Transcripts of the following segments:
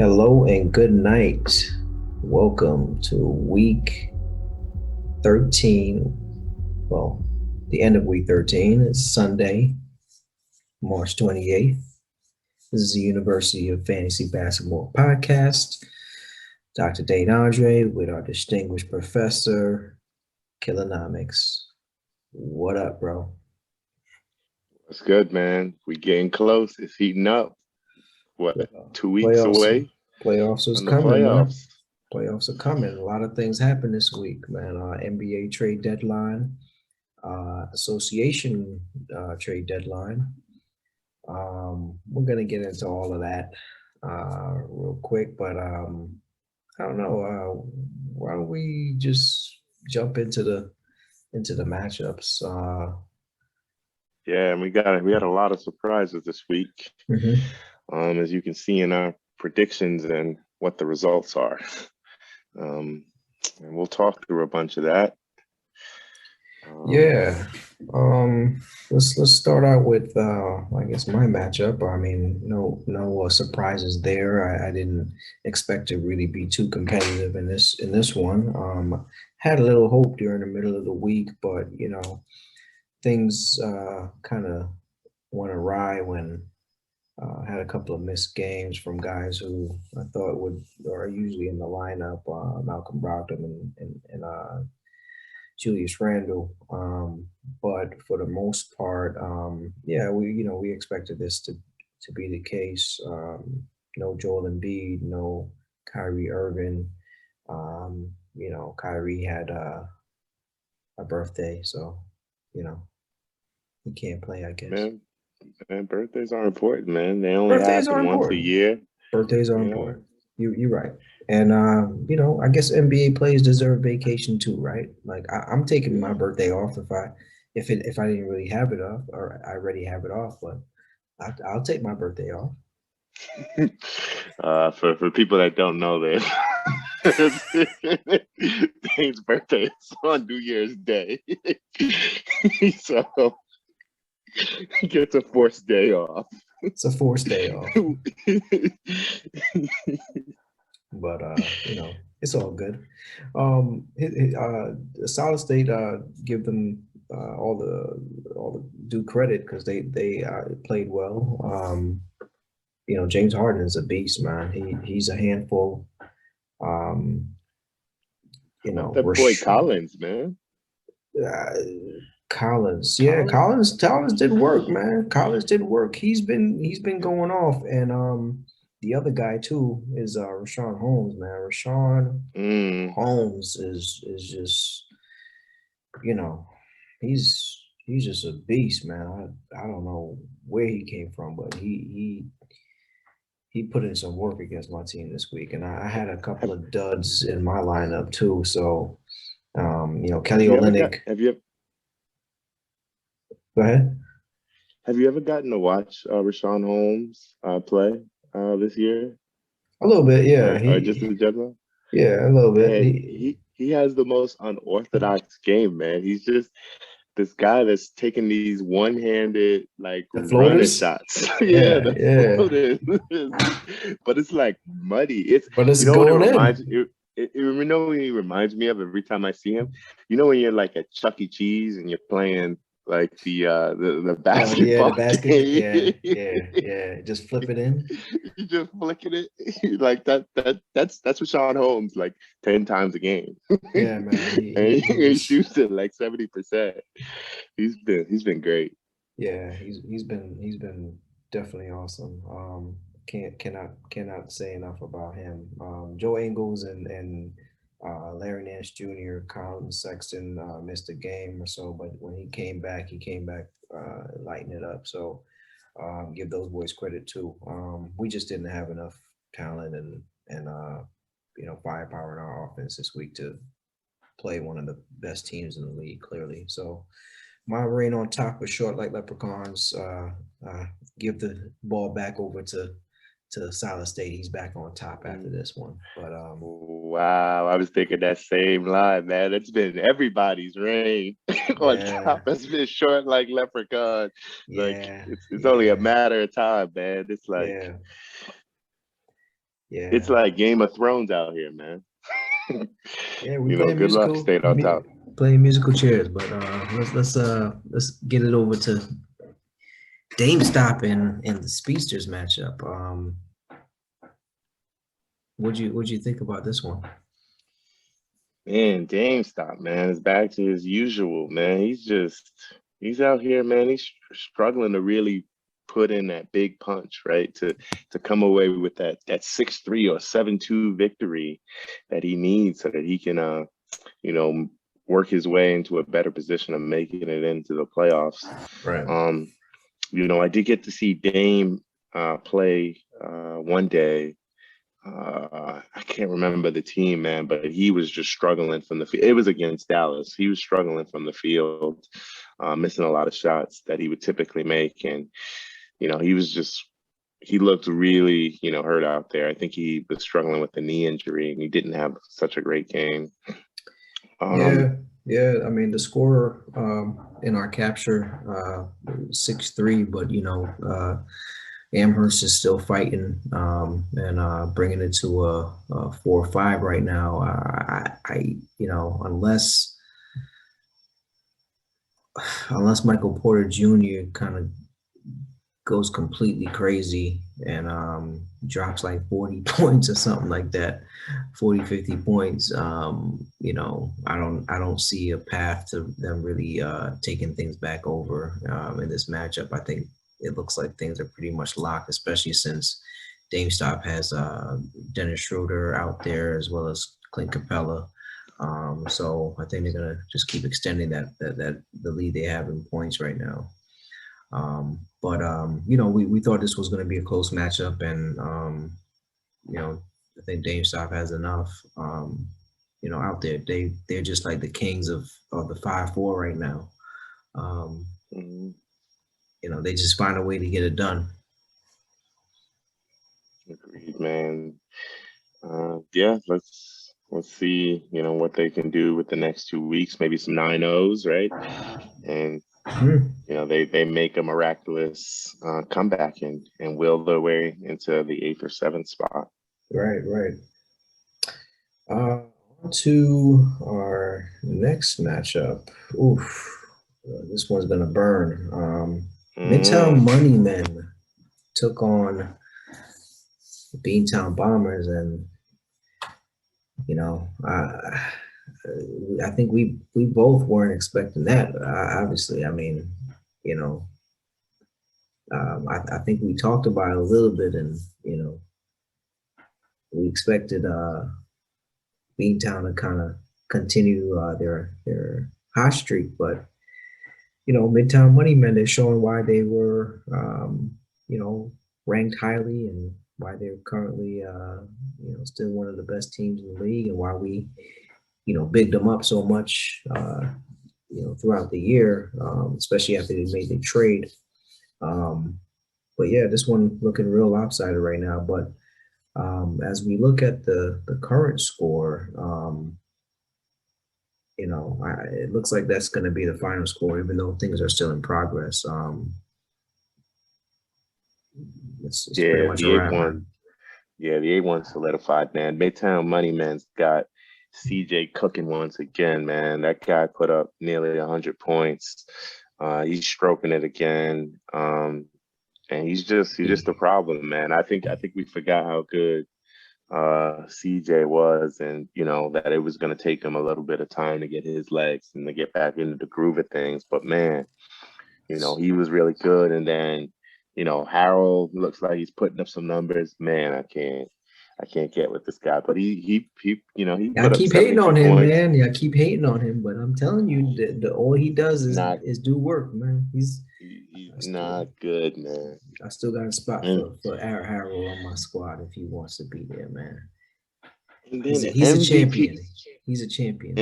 Hello and good night. Welcome to week 13. Well, the end of week 13. It's Sunday, March 28th. This is the University of Fantasy Basketball podcast. Dr. Dane Andre with our distinguished professor, Killanomics. What up, bro? It's good, man. We getting close. It's heating up. What, 2 weeks Playoffs, away playoffs is from the coming, man. playoffs? Playoffs are coming. A lot of things happen this week, man. NBA trade deadline, association trade deadline. We're gonna get into all of that real quick, but I don't know. Why don't we just jump into the matchups? Yeah, and we had a lot of surprises this week. As you can see in our predictions and what the results are. And we'll talk through a bunch of that. Yeah. Let's start out with I guess my matchup. I mean, no surprises there. I didn't expect to really be too competitive in this one. Had a little hope during the middle of the week, but things kind of went awry when had a couple of missed games from guys who I thought are usually in the lineup, Malcolm Brogdon and Julius Randle. But for the most part, yeah, we expected this to be the case. No Joel Embiid, no Kyrie Irving. Kyrie had a birthday, so he can't play, I guess. Man, birthdays are important, man. They only Birthdays are happen once a important. year. Birthdays are important. You're right. And I guess NBA players deserve vacation too, right? Like I'm taking my birthday off if I didn't really have it off, or I already have it off, but I'll take my birthday off. For people that don't know this, Dane's birthday is on New Year's Day, so he gets a forced day off. It's a forced day off. But it's all good. Solid State give them all the due credit because they played well. James Harden is a beast, man. He's a handful. That boy Collins, man. Collins did work, man. Collins did work. He's been going off, and the other guy too is Rashawn Holmes, man. Rashawn Holmes is just he's just a beast, man. I don't know where he came from, but he put in some work against my team this week, and I had a couple of duds in my lineup too. So Kelly Olynyk. Go ahead. Have you ever gotten to watch Rashawn Holmes play this year? A little bit, yeah. Or just in general? Yeah, a little bit. Man, he has the most unorthodox game, man. He's just this guy that's taking these one-handed running shots. yeah. Floaters. But it's like muddy. But it's going in. When he reminds me of every time I see him? When you're like at Chuck E. Cheese and you're playing like the basketball. The basket. Yeah. Just flip it in. You just flicking it like that. That's Rashawn Holmes like 10 times a game. Yeah, man. He shoots it like 70%. He's been great. Yeah, he's been definitely awesome. Cannot say enough about him. Joe Ingles and Larry Nance Jr., Colin Sexton missed a game or so, but when he came back lighting it up. So give those boys credit too. We just didn't have enough talent and firepower in our offense this week to play one of the best teams in the league, clearly. So my reign on top was short like leprechauns. Give the ball back over to Solid State. He's back on top after this one. But wow, I was thinking that same line, man. It's been everybody's reign on top. It's been short like leprechaun. Like it's only a matter of time, man. It's like It's like Game of Thrones out here, man. Yeah, we playing good luck staying on top. Playing musical chairs, but let's get it over to GameStop and the Speedsters matchup. What'd you think about this one? Man, GameStop, man, is back to his usual, man. He's out here, man. He's struggling to really put in that big punch, right? To come away with that 6-3 or 7-2 victory that he needs so that he can work his way into a better position of making it into the playoffs. Right. I did get to see Dame play one day. I can't remember the team, man, but he was just struggling from the field. It was against Dallas. He was struggling from the field, missing a lot of shots that he would typically make. And, he looked really, hurt out there. I think he was struggling with a knee injury and he didn't have such a great game. Yeah. I mean, the score in our capture 6-3, but Amherst is still fighting and bringing it to a 4-5 right now. Unless Michael Porter Jr. kind of goes completely crazy and drops like 40 points or something like that, 40, 50 points, I don't see a path to them really taking things back over in this matchup. I think it looks like things are pretty much locked, especially since GameStop has Dennis Schroeder out there as well as Clint Capella. So I think they're gonna just keep extending that the lead they have in points right now. We thought this was going to be a close matchup, and I think GameStop has enough. Out there, they're just like the kings of the 5-4 right now. They just find a way to get it done. Agreed, man. Let's see, what they can do with the next 2 weeks. Maybe some 9-0s, right? And they make a miraculous comeback and will their way into the 8th or 7th spot. Right. To our next matchup. This one's gonna burn. Midtown Moneymen took on the Beantown Bombers, and I think we both weren't expecting that. Obviously, I mean, I think we talked about it a little bit, and we expected Beantown to kind of continue their hot streak, but Midtown Moneymen, they're showing why they were ranked highly and why they're currently still one of the best teams in the league, and why we bigged them up so much throughout the year, especially after they made the trade. But yeah, this one looking real lopsided right now. But as we look at the current score, it looks like that's going to be the final score, even though things are still in progress. It's pretty much the 8-1. Yeah, the 8-1 solidified, man. Midtown Moneyman's got CJ cooking once again, man. That guy put up nearly 100 points. He's stroking it again. And he's just a problem, man. I think we forgot how good CJ was, and that it was going to take him a little bit of time to get his legs and to get back into the groove of things. But man, he was really good. And then Harold looks like he's putting up some numbers. Man, I can't get with this guy, but he I keep hating on him, man. Yeah, I keep hating on him, but I'm telling you, the all he does is do work, man. He's not good, man. I still got a spot for Harold on my squad if he wants to be there, man. And then he's a champion. He's a champion.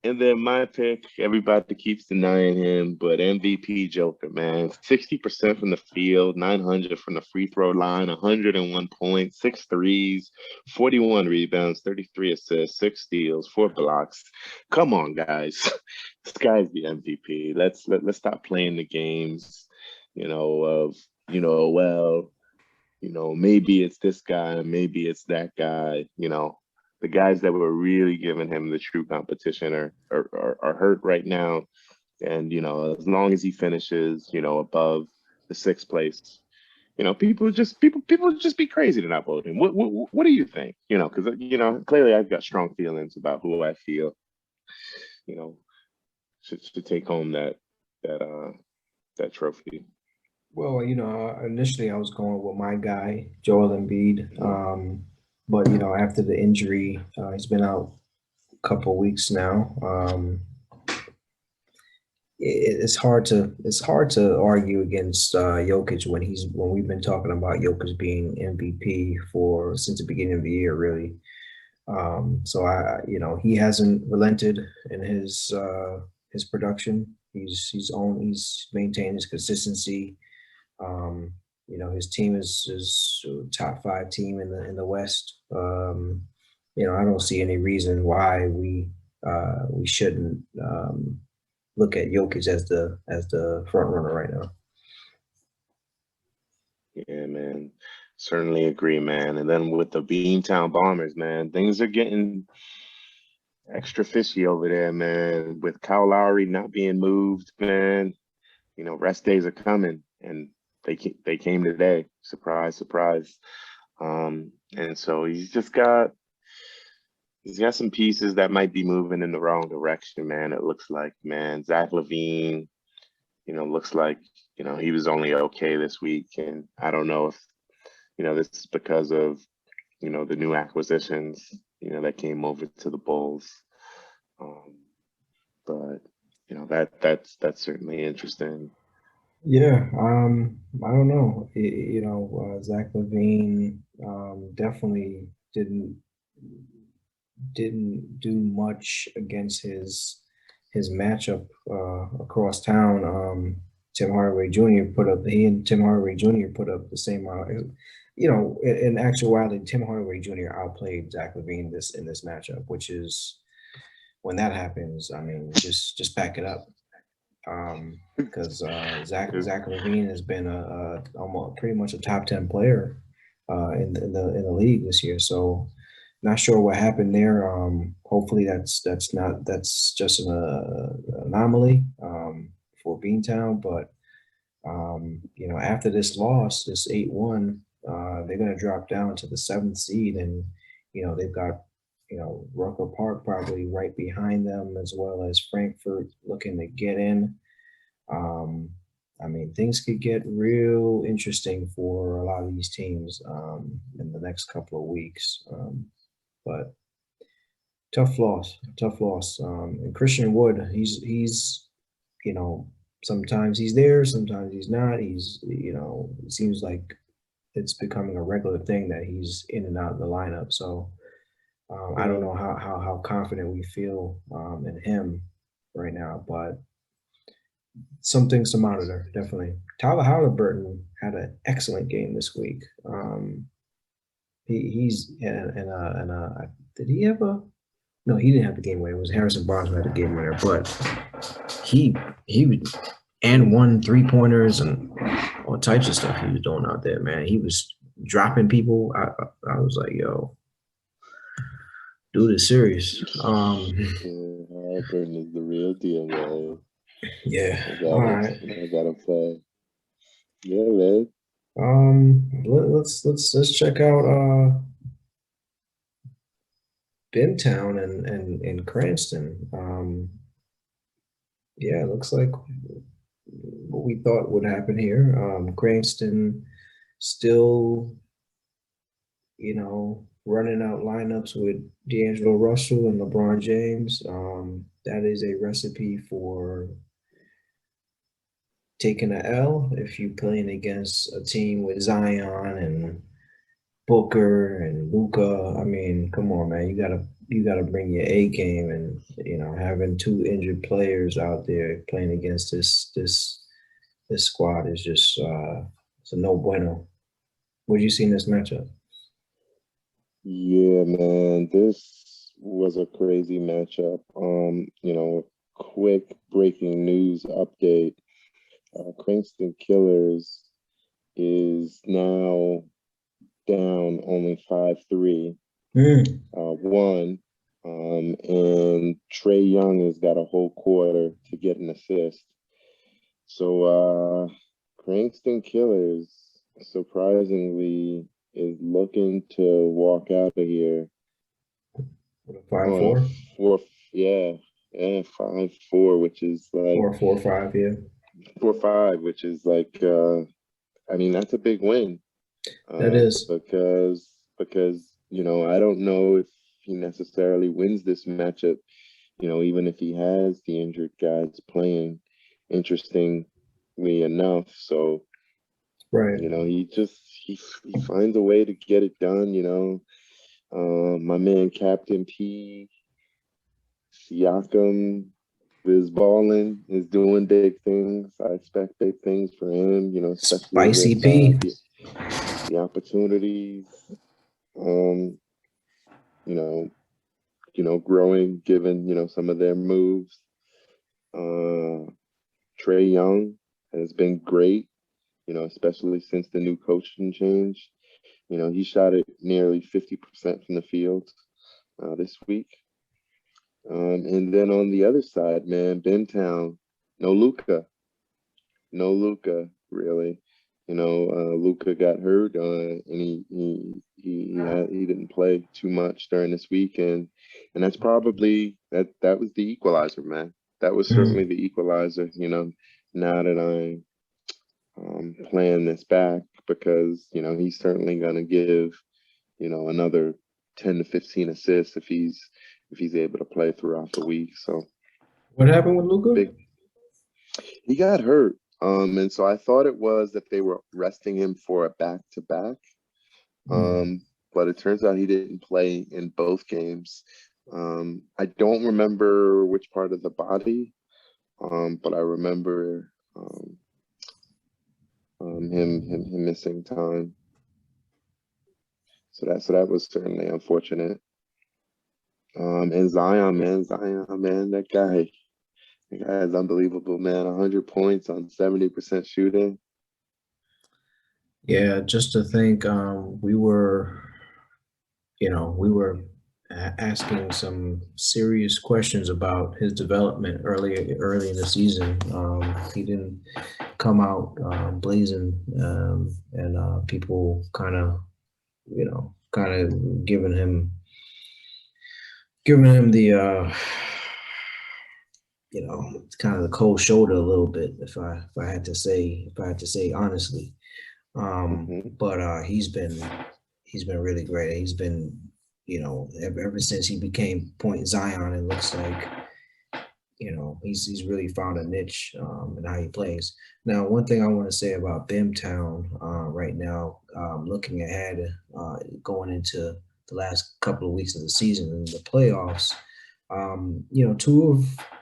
And then my pick, everybody keeps denying him, but MVP Joker, man. 60% from the field, 900 from the free throw line, 101 points, 6 threes, 41 rebounds, 33 assists, 6 steals, 4 blocks. Come on, guys. This guy's the MVP. Let's stop playing the games, maybe it's this guy, maybe it's that guy. The guys that were really giving him the true competition are hurt right now. And as long as he finishes, above the sixth place, people would just be crazy to not vote him. What do you think? Because clearly I've got strong feelings about who I feel, you know, should take home that that trophy. Well, initially I was going with my guy, Joel Embiid. But after the injury, he's been out a couple of weeks now. It's hard to argue against Jokic when we've been talking about Jokic being MVP since the beginning of the year, really. So he hasn't relented in his production. He's maintained his consistency. His team is a top five team in the West. I don't see any reason why we shouldn't look at Jokic as the front runner right now. Yeah, man. Certainly agree, man. And then with the Beantown Bombers, man, things are getting extra fishy over there, man. With Kyle Lowry not being moved, man. Rest days are coming, and they came today. Surprise, surprise. And so he's got some pieces that might be moving in the wrong direction, man. It looks like, man. Zach LaVine, looks like, he was only okay this week. And I don't know if, this is because of, the new acquisitions, that came over to the Bulls. But, that's certainly interesting. Yeah, I don't know. Zach LaVine definitely didn't do much against his matchup across town. Tim Hardaway Jr. He and Tim Hardaway Jr. put up the same amount. In actuality, Tim Hardaway Jr. outplayed Zach LaVine in this matchup, which is when that happens. I mean, just back it up. Because Zach LaVine has been almost pretty much a top 10 player in the league this year. So not sure what happened there. Hopefully that's just an anomaly for Beantown. But after this loss, this 8-1, they're going to drop down to the seventh seed, and they've got Rucker Park probably right behind them, as well as Frankfurt looking to get in. Things could get real interesting for a lot of these teams in the next couple of weeks. But tough loss. And Christian Wood, he's sometimes he's there, sometimes he's not. It seems like it's becoming a regular thing that he's in and out of the lineup. So I don't know how confident we feel in him right now, but some things to monitor, definitely. Tyler Halliburton had an excellent game this week. He's did he have a? No, he didn't have the game winner. It was Harrison Barnes who had the game winner, but he and won 3-pointers and all types of stuff he was doing out there, man. He was dropping people. I was like, yo, dude is serious. Halliburton is the real deal, man. Yeah. All right. I gotta play. Yeah, man. Let's check out Bentown and Cranston. Yeah, it looks like what we thought would happen here. Cranston still, running out lineups with D'Angelo Russell and LeBron James. That is a recipe for taking an L if you're playing against a team with Zion and Booker and Luka. I mean, come on, man. You gotta bring your A game, and having two injured players out there playing against this squad is just it's a no bueno. What did you see in this matchup? Yeah, man. This was a crazy matchup. Quick breaking news update. Cranston Killers is now down only 5-3, Mm. won. And Trey Young has got a whole quarter to get an assist. So Cranston Killers surprisingly is looking to walk out of here 5-4, 4, yeah, 5-4, which is like 4-4-5, yeah. 4-5, which is like I mean, that's a big win. That is. Because I don't know if he necessarily wins this matchup, even if he has the injured guys playing, interestingly enough. So, Right. he finds a way to get it done. My man Captain P Siakam is balling, is doing big things. I expect big things for him, especially Spicy with P. the opportunities. Um, growing given, some of their moves. Trey Young has been great, especially since the new coaching change. He shot it nearly 50% from the field this week. And then on the other side, man, Bentown, no Luka, really. Luka got hurt, and he didn't play too much during this weekend, and that's probably that was the equalizer, man. That was certainly the equalizer. Now that I'm playing this back, because he's certainly gonna give another 10 to 15 assists if he's able to play throughout the week. So What happened with Luka? He got hurt. And so I thought it was that they were resting him for a back-to-back. But it turns out he didn't play in both games. I don't remember which part of the body, but I remember him missing time. So that was certainly unfortunate. And Zion, man, that guy is unbelievable, man. 100 points on 70% shooting. Yeah, just to think, we were asking some serious questions about his development early in the season. He didn't come out blazing, and people kind of giving him the kind of the cold shoulder a little bit, if I had to say honestly. But he's been really great. He's been, ever since he became Point Zion, it looks like, he's really found a niche in how he plays. Now, one thing I want to say about Bimtown right now, looking ahead, going into the last couple of weeks of the season and the playoffs,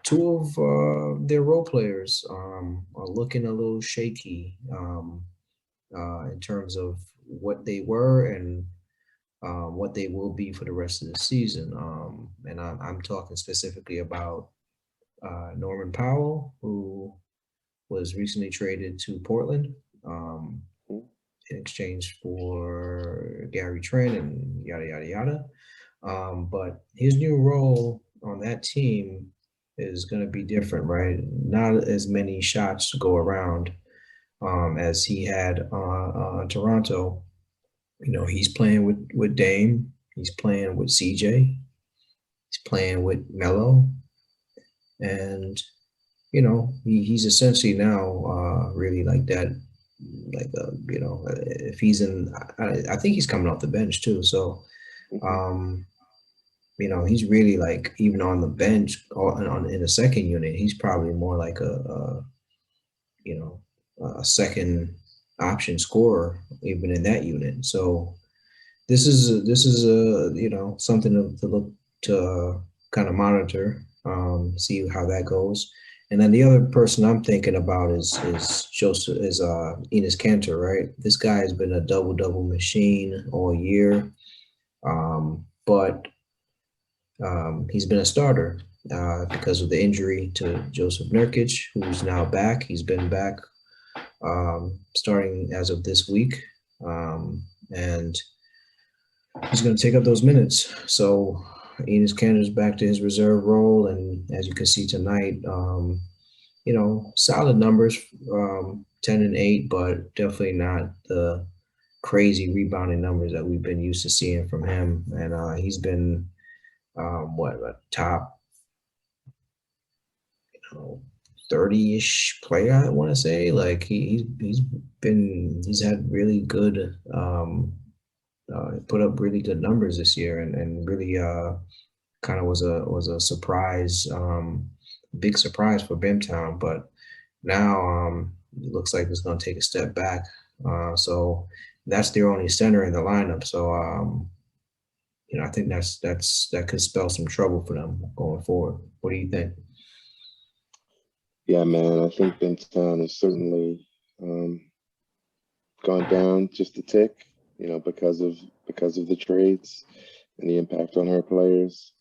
two of their role players are looking a little shaky in terms of what they were and what they will be for the rest of the season. And I'm talking specifically about Norman Powell, who was recently traded to Portland in exchange for Gary Trent and yada, yada, yada. But his new role on that team is going to be different, right? Not as many shots to go around as he had Toronto. He's playing with Dame. He's playing with CJ. He's playing with Melo. And, he's essentially now really like that, if he's in, I think he's coming off the bench too. So, he's really like, even on the bench or in the second unit, he's probably more like a second option scorer even in that unit. So this is something to look to kind of monitor, see how that goes. And then the other person I'm thinking about is Joseph Enes Kanter, right? This guy has been a double machine all year, but he's been a starter because of the injury to Joseph Nurkic, who's now back. He's been back starting as of this week, and he's going to take up those minutes. So Enes Kanter's back to his reserve role, and as you can see tonight, solid numbers, 10 and 8, but definitely not the crazy rebounding numbers that we've been used to seeing from him. And he's been a top 30-ish player, I want to say. Like he's had really good put up really good numbers this year, and really kind of was a surprise, big surprise for Bimtown. But now it looks like it's going to take a step back. So that's their only center in the lineup. So I think that could spell some trouble for them going forward. What do you think? Yeah, man, I think Bentown has certainly gone down just a tick, because of the trades and the impact on her players.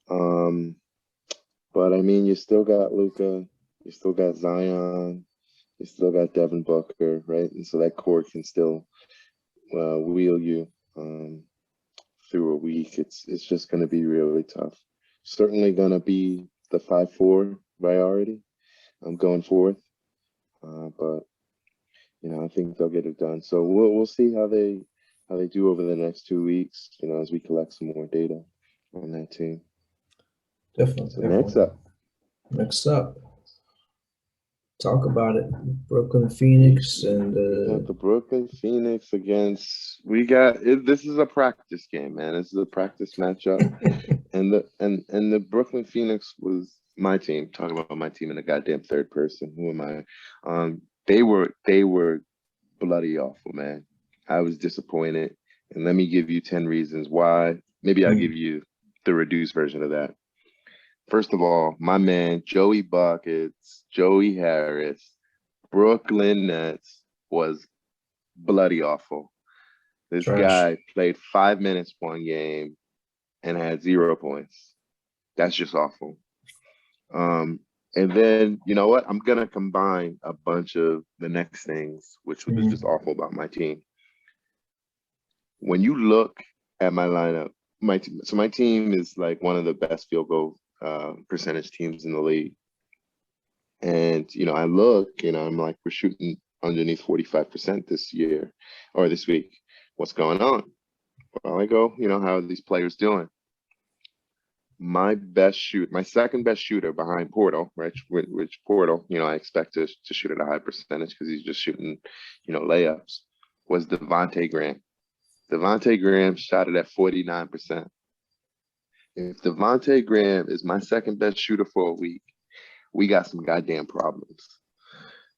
But I mean, you still got Luca, you still got Zion, you still got Devin Booker, right? And so that core can still wheel you through a week. It's just going to be really tough. Certainly going to be the 5-4 priority. I'm going forth, but I think they'll get it done. So we'll see how they do over the next 2 weeks. As we collect some more data on that team. Definitely. So definitely. Next up, talk about it. Brooklyn Phoenix and we got the Brooklyn Phoenix against. We got it. This is a practice game, man. This is a practice matchup, and the Brooklyn Phoenix was my team. Talking about my team in the goddamn third person. Who am I? They were bloody awful, man. I was disappointed, and let me give you 10 reasons why. Maybe I'll give you the reduced version of that. First of all, my man Joey Buckets, Joey Harris, Brooklyn Nets was bloody awful. This trash. guy played 5 minutes one game and had 0 points. That's just awful. And then, you know what? I'm going to combine a bunch of the next things, which was just awful about my team. When you look at my lineup, my team is like one of the best field goal percentage teams in the league. And, I look, I'm like, we're shooting underneath 45% this year or this week. What's going on? Well, I go, how are these players doing? My second best shooter behind Portal, right? Which Portal, I expect to shoot at a high percentage because he's just shooting, layups, was Devontae Graham. Devontae Graham shot it at 49%. If Devontae Graham is my second best shooter for a week, we got some goddamn problems,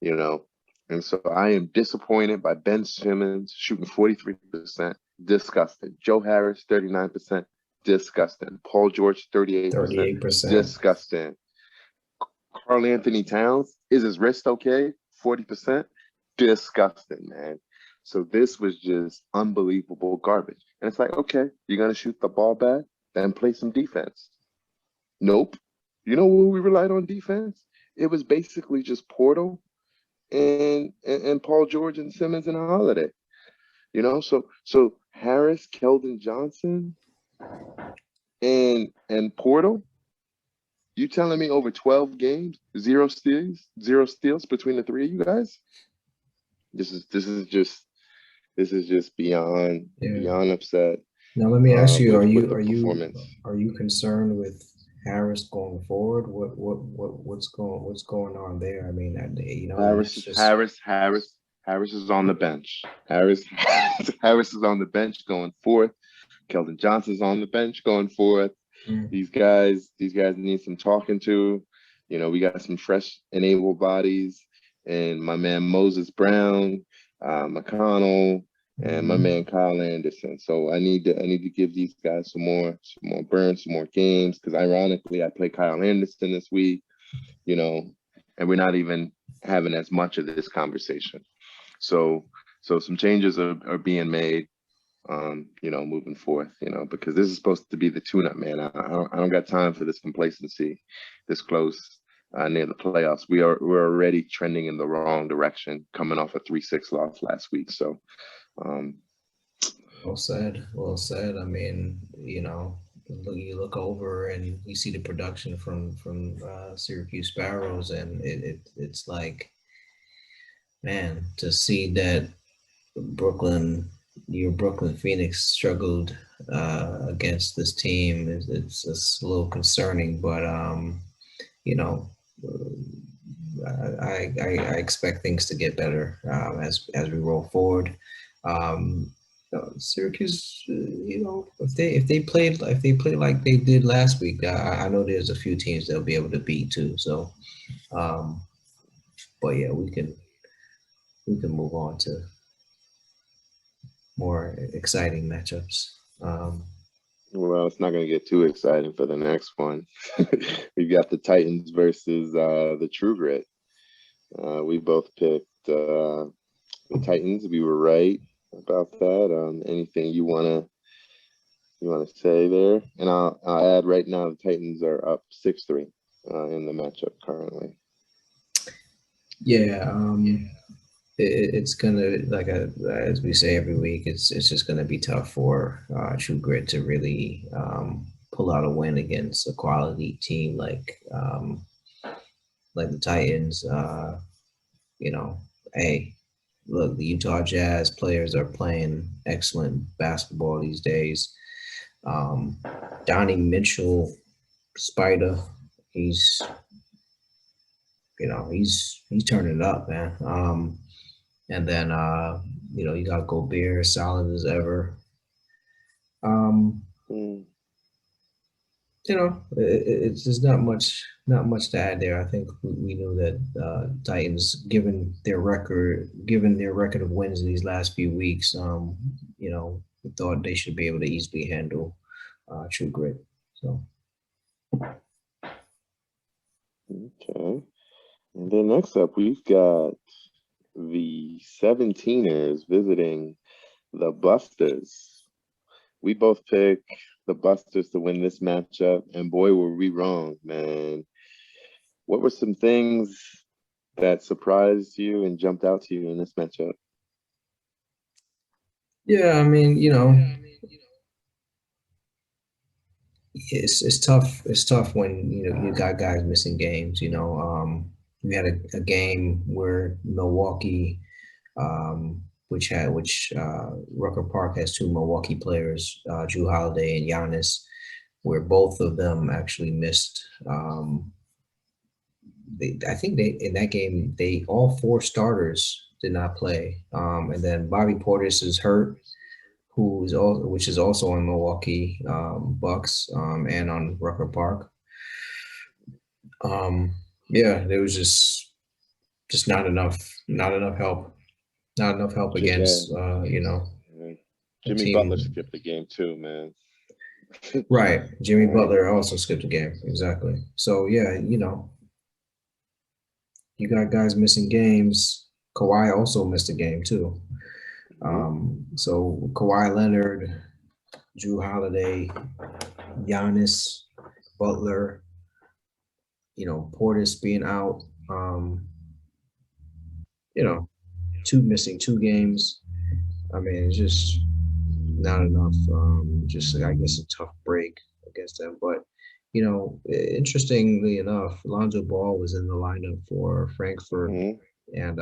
And so I am disappointed by Ben Simmons shooting 43%. Disgusting. Joe Harris, 39%. Disgusting. Paul George, 38%. Disgusting. Karl Anthony Towns, is his wrist okay? 40%. Disgusting, man. So this was just unbelievable garbage. And it's like, okay, you're going to shoot the ball back, then play some defense. Nope. You know who we relied on defense? It was basically just Portal and Paul George and Simmons and Holiday. So Harris, Keldon Johnson, and Portal. You telling me over 12 games, 0 steals between the three of you guys? This is just beyond upset. Now let me ask you: Are you concerned with Harris going forward? What's going on there? I mean, Harris is on the bench. Harris is on the bench going forth. Keldon Johnson's on the bench going forth. These guys need some talking to. We got some fresh and able bodies, and my man Moses Brown, McConnell, and my man Kyle Anderson. So I need to give these guys some more burn, some more games. Because ironically, I play Kyle Anderson this week, and we're not even having as much of this conversation. So some changes are being made. Moving forth, because this is supposed to be the tune-up, man. I don't got time for this complacency this close near the playoffs. We're already trending in the wrong direction, coming off a 3-6 loss last week. So Well said. Well said. I mean, you look over and you see the production from Syracuse Sparrows, and it's like, man, to see that Brooklyn, your Brooklyn Phoenix struggled against this team it's a little concerning, but you know, I expect things to get better as we roll forward. Syracuse, if they play like they did last week, I know there's a few teams they'll be able to beat too. So, um, but yeah, we can move on to more exciting matchups. Well, it's not going to get too exciting for the next one. We've got the Titans versus the True Grit. We both picked the Titans. We were right about that. Anything you wanna say there? And I'll add right now the Titans are up 6-3 in the matchup currently. Yeah, it's gonna as we say every week, it's just gonna be tough for True Grit to really pull out a win against a quality team like the Titans. Hey, look, the Utah Jazz players are playing excellent basketball these days. Um, Donnie Mitchell, Spider, he's he's turning it up, man. And then you got Gobert, solid as ever. Um, Mm. it's just not much to add there. I think we knew that Titans, given their record of wins in these last few weeks, we thought they should be able to easily handle True Grit. So Okay. And then next up, we've got the 17ers visiting the Busters. We both pick the Busters to win this matchup, and boy, were we wrong, man. What were some things that surprised you and jumped out to you in this matchup? yeah, I mean, it's tough. It's tough when you got guys missing games. We had a game where Milwaukee, which Rucker Park has two Milwaukee players, Drew Holiday and Giannis, where both of them actually missed. I think they in that game they all four starters did not play, and then Bobby Portis is hurt, which is also on Milwaukee Bucks and on Rucker Park. Yeah, there was just not enough help, not enough help Yeah. against Yeah. a Jimmy Butler team. skipped the game too, man. Right, Jimmy Right. Butler also skipped a game, exactly. So yeah, you got guys missing games. Kawhi also missed a game too. Mhm. So Kawhi Leonard, Drew Holiday, Giannis, Butler, Portis being out, you know, missing 2 games. I mean, it's just not enough. Just I guess a tough break against them. But interestingly enough, Lonzo Ball was in the lineup for Frankfurt, Mhm. and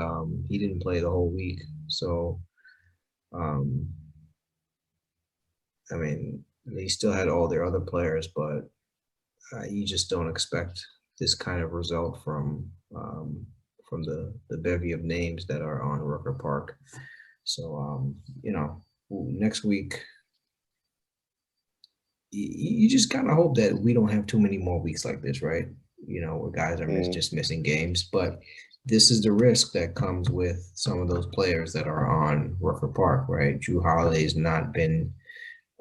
he didn't play the whole week. So um, I mean, they still had all their other players, but you just don't expect this kind of result from the bevy of names that are on Rucker Park. So next week you just kind of hope that we don't have too many more weeks like this, right? Where guys are Mhm. just missing games, but this is the risk that comes with some of those players that are on Rucker Park, right? Drew Holiday's not been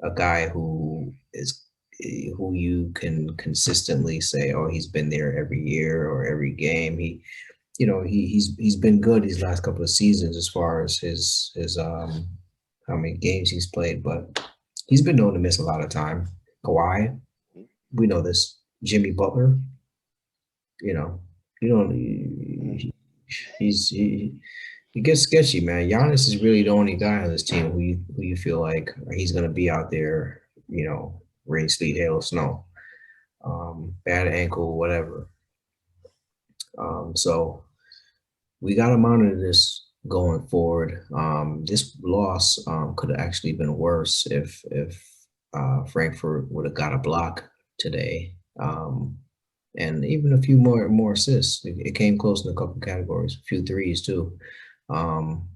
a guy who you can consistently say, oh, he's been there every year or every game. He's been good these last couple of seasons as far as his how many games he's played, but he's been known to miss a lot of time. Kawhi, we know this. Jimmy Butler, you know, you don't. Mhm. He's it gets sketchy, man. Giannis is really the only guy on this team who you feel like he's gonna be out there, rain, sleet, hail, snow, bad ankle, whatever. So we got to monitor this going forward. This loss could have actually been worse if Frankfurt would have got a block today, and even a few more assists. It came close in a couple categories, a few threes too. Um,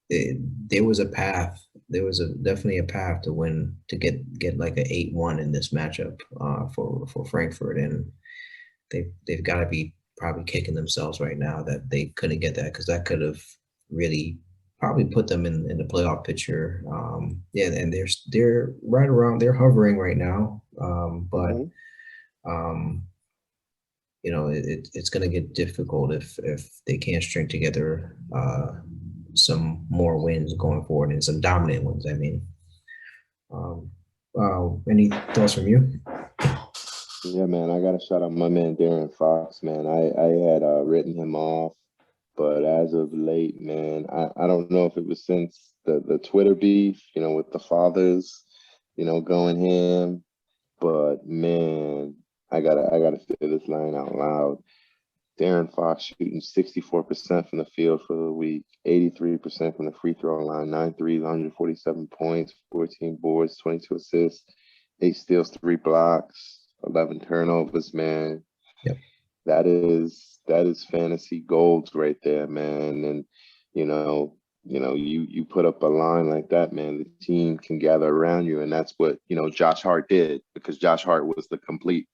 there was a path. There was definitely a path to win to get like an 8-1 in this matchup for Frankfurt, and they've got to be probably kicking themselves right now that they couldn't get that, because that could have really probably put them in the playoff picture. Yeah, and they're right around, they're hovering right now. But Mhm. um, it's going to get difficult if they can't string together some more wins going forward, and some dominant wins. I mean, um, any thoughts from you? Yeah, man, I gotta shout out my man Darren Fox, man. I had written him off, but as of late, man, I don't know if it was since the Twitter beef, with the fathers, going ham, but man, I gotta say this line out loud. Darren Fox shooting 64% from the field for the week, 83% from the free throw line, 9 threes, 147 points, 14 boards, 22 assists, 8 steals, 3 blocks, 11 turnovers, man. Yep. That is fantasy gold right there, man. And you know, you put up a line like that, man, the team can gather around you. And that's what, Josh Hart did, because Josh Hart was the complete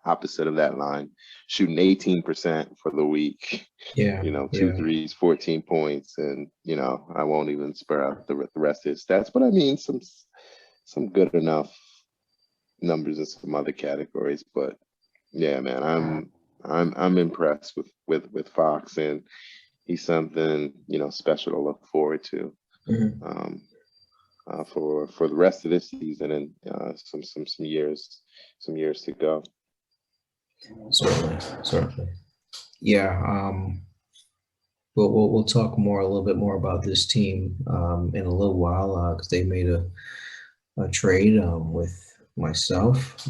opposite of that line, shooting 18% for the week, Yeah, two yeah. threes, 14 points. And, I won't even spur out the rest of his stats, but I mean, some good enough numbers in some other categories. But yeah, man, I'm impressed with Fox, and he's something, special to look forward to. Mhm. Um, for the rest of this season, and some years to go. Certainly, certainly. Yeah. But we'll talk more, a little bit more about this team in a little while, because they made a trade with myself.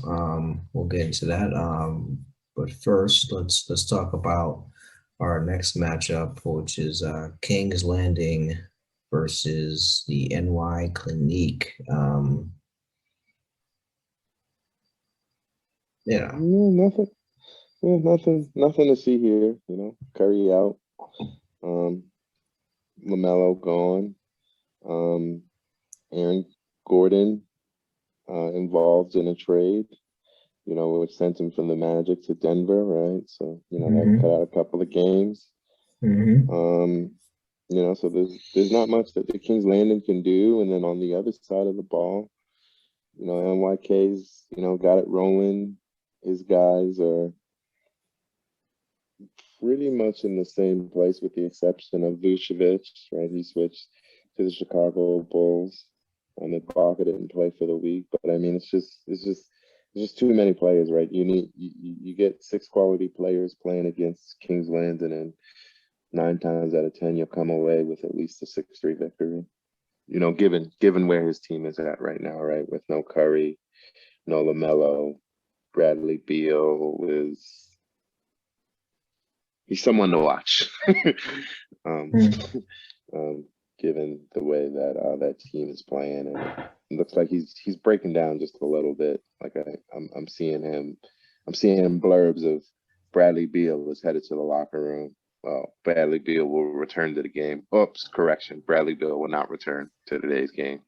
We'll get into that. But first, let's talk about our next matchup, which is King's Landing versus the NY Clinique. Yeah. Yeah, nothing. Yeah, nothing to see here. Curry out, um, LaMelo gone, um, Aaron Gordon involved in a trade. Which sent him from the Magic to Denver, right? So that cut Hmm. out a couple of games. Hmm. Um, so there's not much that the Kings Landing can do. And then on the other side of the ball, NYK's got it rolling. His guys are pretty much in the same place, with the exception of Vucevic, right? He switched to the Chicago Bulls. Ibaka didn't play for the week, but I mean, it's just too many players, right? You get 6 quality players playing against Kings Landing, and 9 times out of 10 you'll come away with at least a 6-3 victory. Given where his team is at right now, right? With no Curry, no LaMelo, Bradley Beal he's someone to watch. um, um, Given the way that that team is playing, and it looks like he's breaking down just a little bit. Like I'm seeing him blurbs of Bradley Beal is headed to the locker room. Well, Bradley Beal will return to the game. Oops, correction. Bradley Beal will not return to today's game.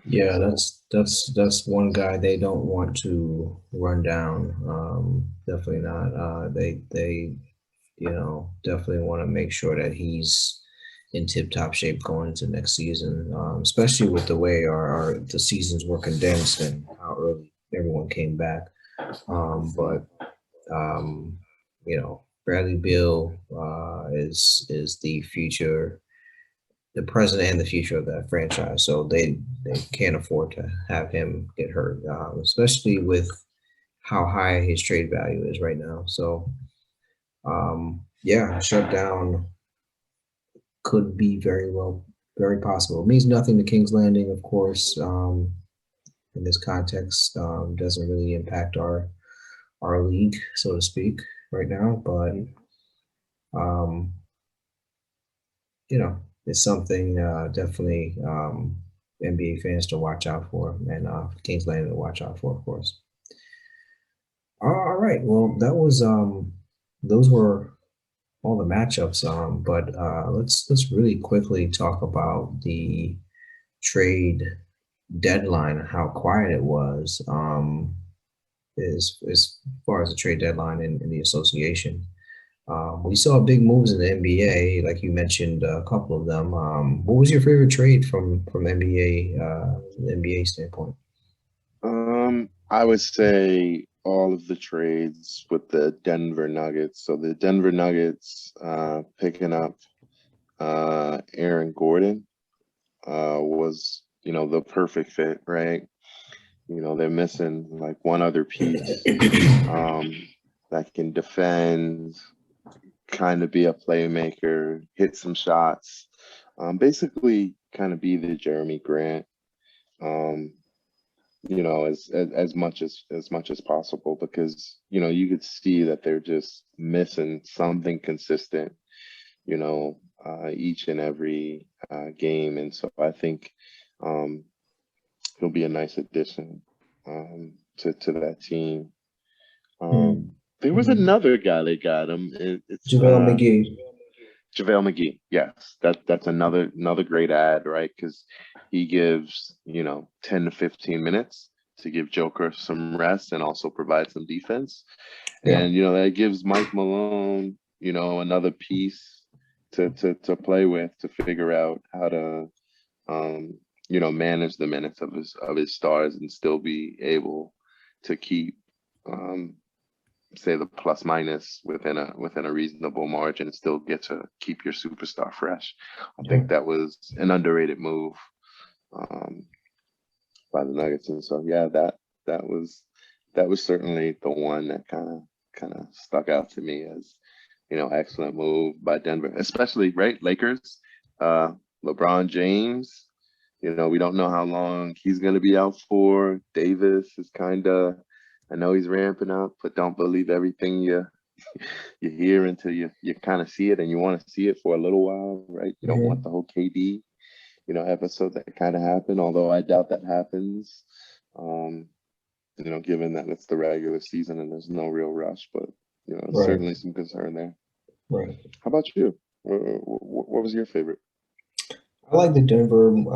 Yeah, So that's one guy they don't want to run down. Definitely not. They definitely want to make sure that he's in tip-top shape going into next season, especially with the way the seasons were condensed and how early everyone came back. But Bradley Beal is the future, the present and the future of that franchise. So they can't afford to have him get hurt, especially with how high his trade value is right now. So yeah, shut down could be very possible. It means nothing to King's Landing, of course. In this context, doesn't really impact our league, so to speak, right now. But um, it's something definitely NBA fans to watch out for, and King's Landing to watch out for, of course. All right. Well, that was those were all the matchups. But let's really quickly talk about the trade deadline and how quiet it was. As far as the trade deadline in the association. We saw big moves in the NBA, like you mentioned a couple of them. What was your favorite trade from NBA standpoint? I would say all of the trades with the Denver Nuggets. So the Denver Nuggets picking up Aaron Gordon was, the perfect fit, right? They're missing like one other piece that can defend, kind of be a playmaker, hit some shots, basically kind of be the Jeremy Grant, as much as possible, because you could see that they're just missing something consistent, each and every game, and so I think he'll be a nice addition to that team. There was another guy they got him. It's JaVale McGee. JaVale McGee, yes, that's another great ad, right? Because he gives 10 to 15 minutes to give Joker some rest and also provide some defense, and that gives Mike Malone another piece to play with, to figure out how to manage the minutes of his stars and still be able to keep say the plus minus within a reasonable margin and still get to keep your superstar fresh. I think that was an underrated move by the Nuggets, and so that was certainly the one that kind of stuck out to me as excellent move by Denver, especially right Lakers. LeBron James, we don't know how long he's going to be out for. Davis is I know he's ramping up, but don't believe everything you hear until you kind of see it, and you want to see it for a little while, right? You don't want the whole KD, episode that kind of happened, although I doubt that happens, given that it's the regular season and there's no real rush, but, certainly some concern there. Right. How about you? What was your favorite? I like the Denver move.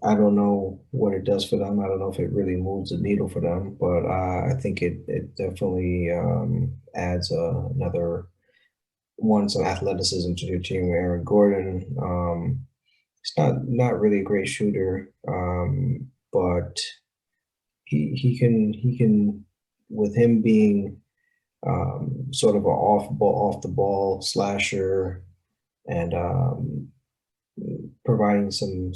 I don't know what it does for them. I don't know if it really moves the needle for them, but I think it definitely adds another some athleticism to their team with Aaron Gordon. He's not really a great shooter, but he can, with him being sort of an off the ball slasher, and providing some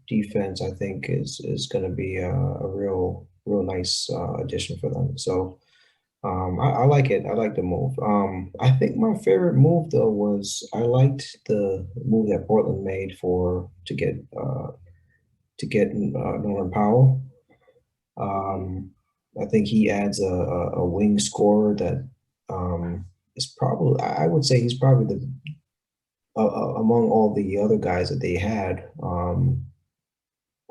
defense, I think is going to be a real nice addition for them. So I like it. I like the move. I think my favorite move though was, I liked the move that Portland made to get Norman Powell. I think he adds a wing scorer that is probably, I would say he's probably the among all the other guys that they had,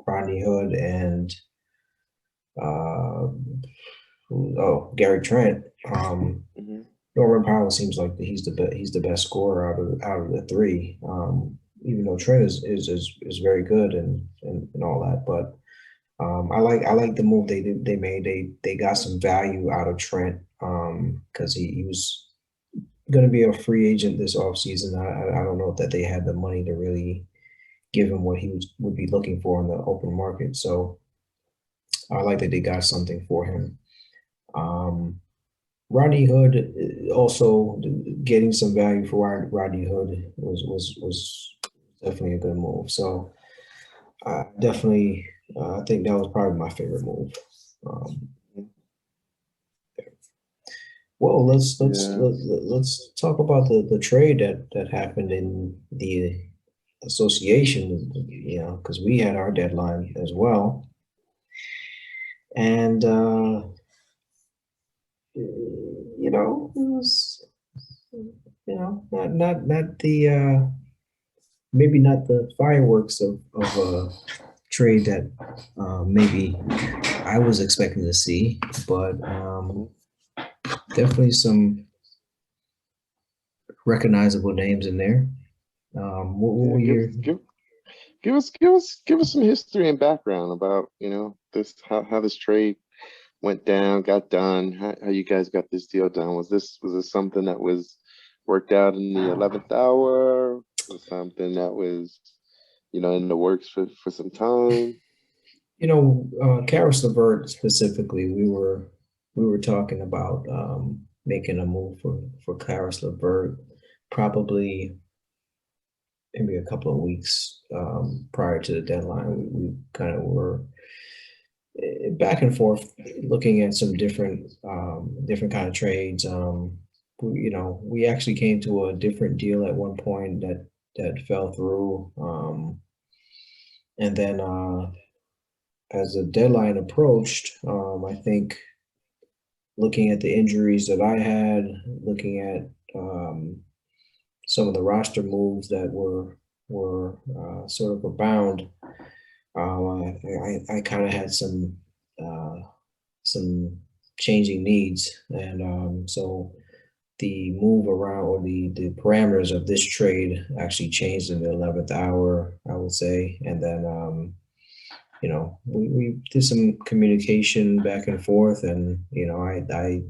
Rodney Hood and Gary Trent. Norman Powell seems like he's the best scorer out of the three. Even though Trent is very good and all that, but I like the move they made. They got some value out of Trent because he was going to be a free agent this offseason. I don't know that they had the money to really give him what he would be looking for in the open market. So I like that they got something for him. Rodney Hood, also getting some value for Rodney Hood was definitely a good move. So definitely, I think that was probably my favorite move. Well, Yeah. let's talk about the trade that happened in the association, because we had our deadline as well, and it was not the maybe not the fireworks of a trade that maybe I was expecting to see, but Mhm. definitely some recognizable names in there. What Yeah. were your Give us some history and background about, this, how this trade went down, got done, how you guys got this deal done. Was this something that was worked out in the 11th hour? Was something that was, in the works for some time? Caris LeVert specifically? We were talking about making a move for Caris LeVert probably maybe a couple of weeks prior to the deadline. We kind of were back and forth looking at some different kind of trades. We actually came to a different deal at one point that fell through. And then as the deadline approached, I think looking at the injuries that I had, looking at some of the roster moves that were sort of abound, I kind of had some changing needs, and so the move around or the parameters of this trade actually changed in the 11th hour, I would say, and then we did some communication back and forth, and I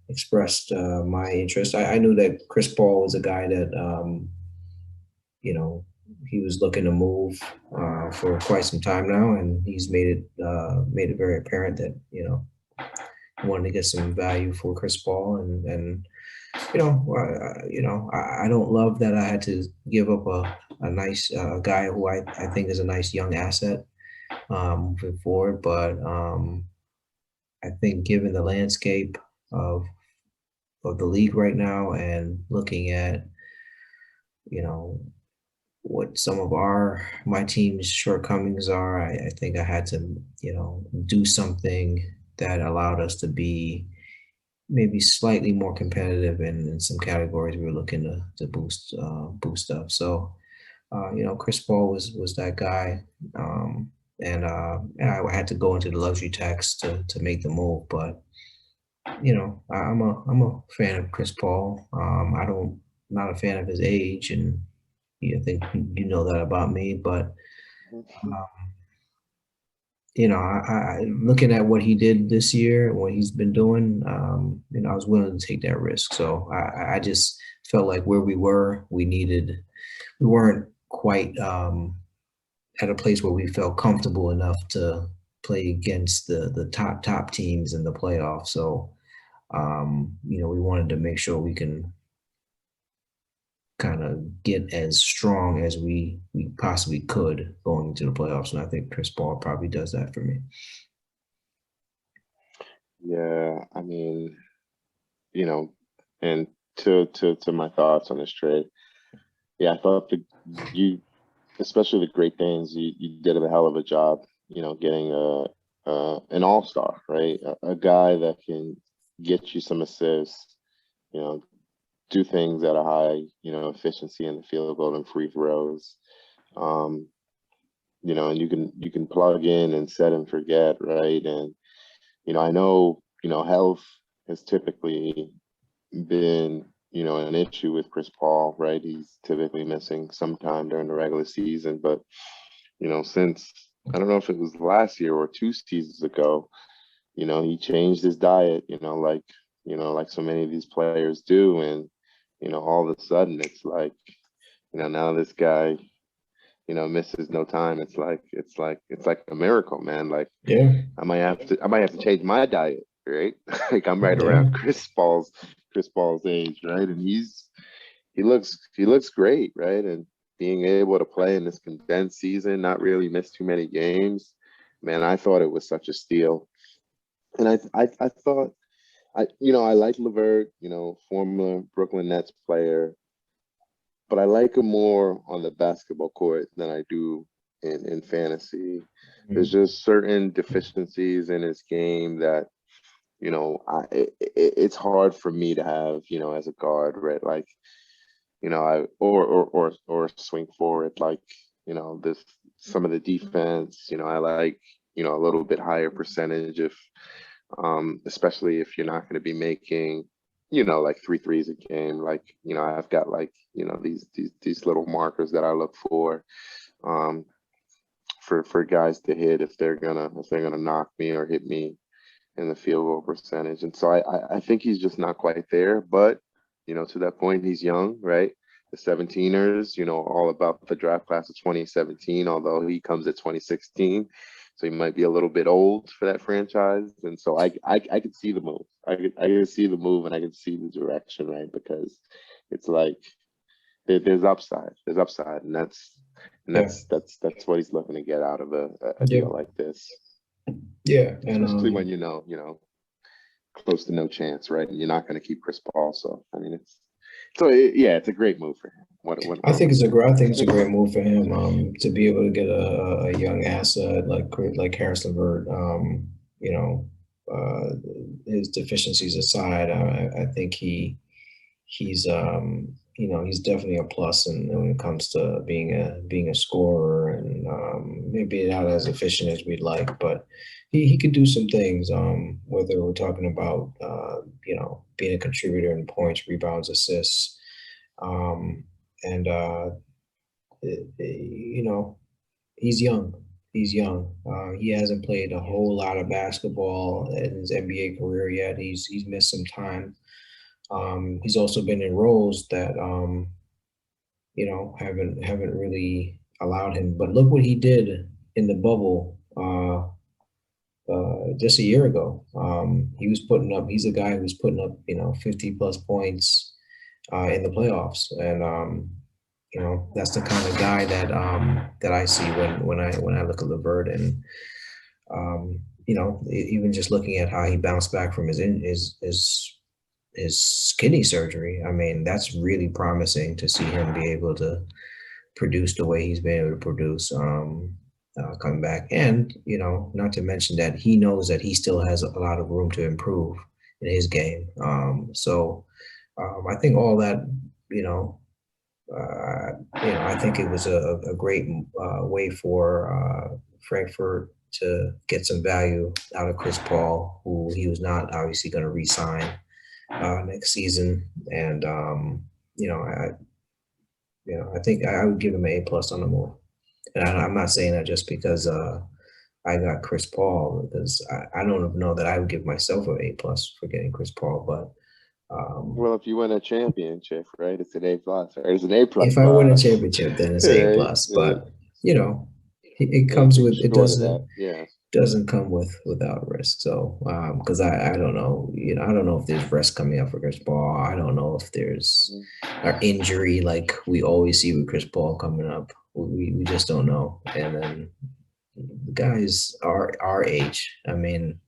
expressed my interest. I knew that Chris Paul was a guy that you know he was looking to move for quite some time now, and he's made it very apparent that he wanted to get some value for Chris Paul, and I don't love that I had to give up a nice guy who I think is a nice young asset moving forward. But I think given the landscape of the league right now and looking at, you know, what some of my team's shortcomings are, I think I had to, do something that allowed us to be maybe slightly more competitive in some categories we were looking to boost up. So Chris Paul was that guy. I had to go into the luxury tax to make the move. But I'm a fan of Chris Paul. Not a fan of his age, and I think you know that about me. But Mhm. looking at what he did this year and what he's been doing, I was willing to take that risk. So I just felt like where we weren't quite at a place where we felt comfortable enough to play against the top teams in the playoffs. So we wanted to make sure we can kind of get as strong as we possibly could going into the playoffs. And I think Chris Paul probably does that for me. Yeah, I mean, you know, and to my thoughts on this trade, yeah, I thought you, especially the Great Danes, you did a hell of a job, getting an all-star, right? A guy that can get you some assists, you know, do things at a high, efficiency in the field goal and free throws. Um, and you can plug in and set and forget, right? And I know, health has typically been, an issue with Chris Paul, right? He's typically missing sometime during the regular season, but since I don't know if it was last year or 2 seasons ago, he changed his diet, like so many of these players do, and all of a sudden it's like, now this guy, misses no time. It's like a miracle, man. Like Yeah, I might have to change my diet, right? Like I'm right yeah, around Chris Paul's age, right? And he looks great, right? And being able to play in this condensed season, not really miss too many games, man, I thought it was such a steal. And I thought, I like LeVert, former Brooklyn Nets player, but I like him more on the basketball court than I do in fantasy. There's Mm. just certain deficiencies in his game that it's hard for me to have, as a guard, right? Like, I or swing forward, like, this some of the defense, I like, a little bit higher percentage if especially if you're not going to be making, like three threes a game. Like, I've got like, these little markers that I look um for guys to hit if they're gonna knock me or hit me in the field goal percentage. And so I think he's just not quite there. But, to that point, he's young, right? The 17ers, all about the draft class of 2017, although he comes at 2016. So he might be a little bit old for that franchise. And so I could see the move. I could see the move and I could see the direction, right? Because it's like there's upside. There's upside. And that's Yeah. that's what he's looking to get out of a Yeah. deal like this. Yeah. And Especially when close to no chance, right? And you're not going to keep Chris Paul, so I mean, it's a great move for him. I think it's a great move for him to be able to get a young asset like Caris LeVert. You know, his deficiencies aside, I think he's he's definitely a plus when it comes to being a scorer, and maybe not as efficient as we'd like, but he could do some things. Whether we're talking about being a contributor in points, rebounds, assists, and he's young. He's young. He hasn't played a whole lot of basketball in his NBA career yet. He's missed some time. He's also been in roles that haven't really allowed him. But look what he did in the bubble just a year ago. He's a guy who was putting up 50 plus points in the playoffs, and that's the kind of guy that I see when I look at LeVert, and even just looking at how he bounced back from his kidney surgery. I mean, that's really promising to see him be able to produce the way he's been able to produce coming back. And, not to mention that he knows that he still has a lot of room to improve in his game. I think all that, I think it was a great way for Frankfurt to get some value out of Chris Paul, who he was not obviously going to re-sign next season. And I think I would give him an A+ on the move. And I'm not saying that just because I got Chris Paul, because I don't know that I would give myself an A+ for getting Chris Paul. But well, if you win a championship, right, it's an A+. Or it's an A+. If I win a championship, then it's A+. But it comes with it doesn't. Yeah. Doesn't come without risk. So because I don't know, I don't know if there's rest coming up for Chris Paul. I don't know if there's an injury like we always see with Chris Paul coming up. We just don't know. And then the guys are our age. I mean,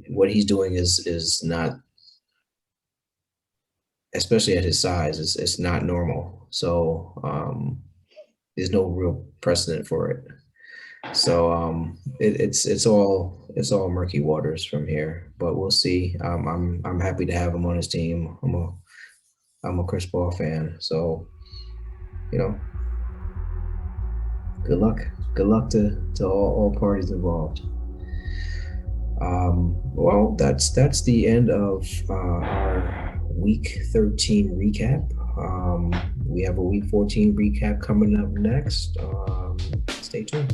what he's doing is not, especially at his size, it's not normal. So there's no real precedent for it. So it's all murky waters from here, but we'll see. I'm happy to have him on his team. I'm a Chris Paul fan, so good luck to all parties involved. Well, that's the end of our week 13 recap. We have a week 14 recap coming up next. Stay tuned.